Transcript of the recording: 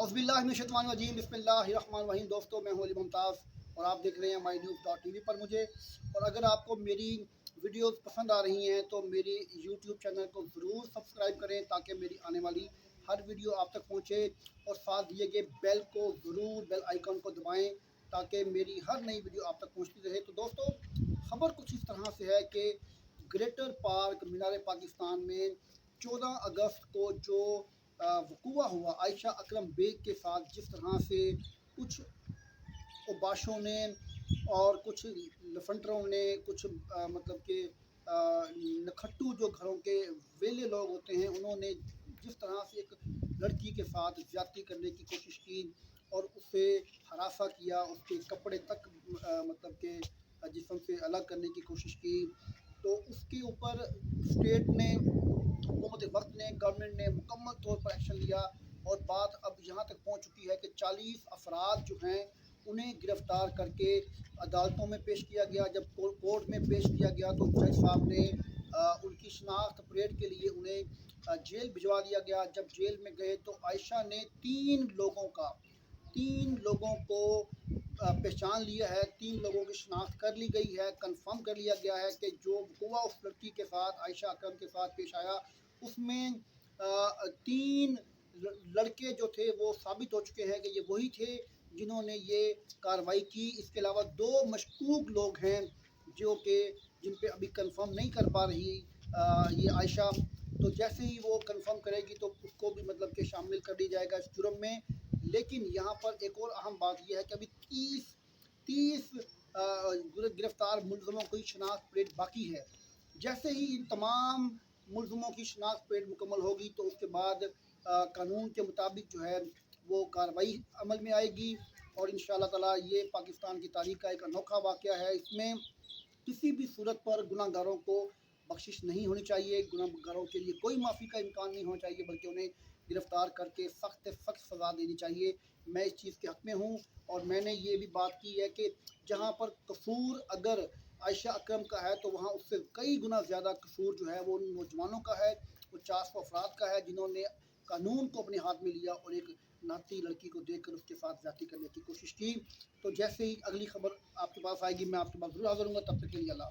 औज़ुबिल्लाहिमिनश्शैतानिर्रजीम बिस्मिल्लाहिर्रहमानिर्रहीम। दोस्तों, मैं हूं अली मुमताज़ और आप देख रहे हैं mynews.tv पर मुझे। और अगर आपको मेरी वीडियोस पसंद आ रही हैं तो मेरी यूट्यूब चैनल को ज़रूर सब्सक्राइब करें ताकि मेरी आने वाली हर वीडियो आप तक पहुंचे, और साथ दिए गए बेल को ज़रूर, बेल आइकन को दबाएं ताकि मेरी हर नई वीडियो आप तक पहुंचती रहे। तो दोस्तों, खबर कुछ इस तरह से है कि ग्रेटर पार्क मीनार पाकिस्तान में 14 अगस्त को जो वक़ूआ हुआ आयशा अकरम बेग के साथ, जिस तरह से कुछ ओबाशों ने और कुछ लफंटरों ने, कुछ मतलब कि नखट्टू जो घरों के वेले लोग होते हैं, उन्होंने जिस तरह से एक लड़की के साथ ज्यादती करने की कोशिश की और उसे हरासा किया, उसके कपड़े तक मतलब के जिस्म से अलग करने की कोशिश की, तो उसके ऊपर स्टेट ने, हुकूमत वक्त ने, गवर्नमेंट ने मुकम्मल तौर पर एक्शन लिया। और बात अब यहाँ तक पहुँच चुकी है कि 40 अफराद जो हैं उन्हें गिरफ़्तार करके अदालतों में पेश किया गया। जब कोर्ट में पेश किया गया तो जज साहब ने उनकी शनाख्त परेड के लिए उन्हें जेल भिजवा दिया गया। जब जेल में गए तो आयशा ने 3 लोगों को पहचान लिया है, 3 लोगों की शनाख्त कर ली गई है। कंफर्म कर लिया गया है कि जो वक़ूआ उस लड़की के साथ, आयशा अकरम के साथ पेश आया, उसमें 3 लड़के जो थे वो साबित हो चुके हैं कि ये वही थे जिन्होंने ये कार्रवाई की। इसके अलावा 2 मशकूक लोग हैं जो कि जिन पे अभी कंफर्म नहीं कर पा रही ये आयशा। तो जैसे ही वो कंफर्म करेगी तो उसको भी मतलब कि शामिल कर दी जाएगा इस जुर्म में। लेकिन यहाँ पर एक और अहम बात यह है कि अभी 30 गिरफ्तार मुलजमों की शनाख्त परेड बाकी है। जैसे ही इन तमाम मुलजमों की शनाख्त परेड मुकम्मल होगी तो उसके बाद कानून के मुताबिक जो है वो कार्रवाई अमल में आएगी। और इंशाअल्लाह ताला ये पाकिस्तान की तारीख का एक अनोखा वाक़या है। इसमें किसी भी सूरत पर गुनाहगारों को बख्शिश नहीं होनी चाहिए, गुनाहगारों के लिए कोई माफ़ी का इम्कान नहीं होना चाहिए, बल्कि उन्हें गिरफ़्तार करके सख्त सख्त सज़ा देनी चाहिए। मैं इस चीज़ के हक़ में हूँ। और मैंने ये भी बात की है कि जहाँ पर कसूर अगर आयशा अकरम का है तो वहाँ उससे कई गुना ज़्यादा कसूर जो है वो उन नौजवानों का है, वो 400 अफराद का है जिन्होंने कानून को अपने हाथ में लिया और एक नाती लड़की को देखकर उसके साथ ज्यादती करने की कोशिश की। तो जैसे ही अगली खबर आपके पास आएगी मैं आपके पास जरूर हाजिर हूँगा। तब तक के लिए अल्लाह।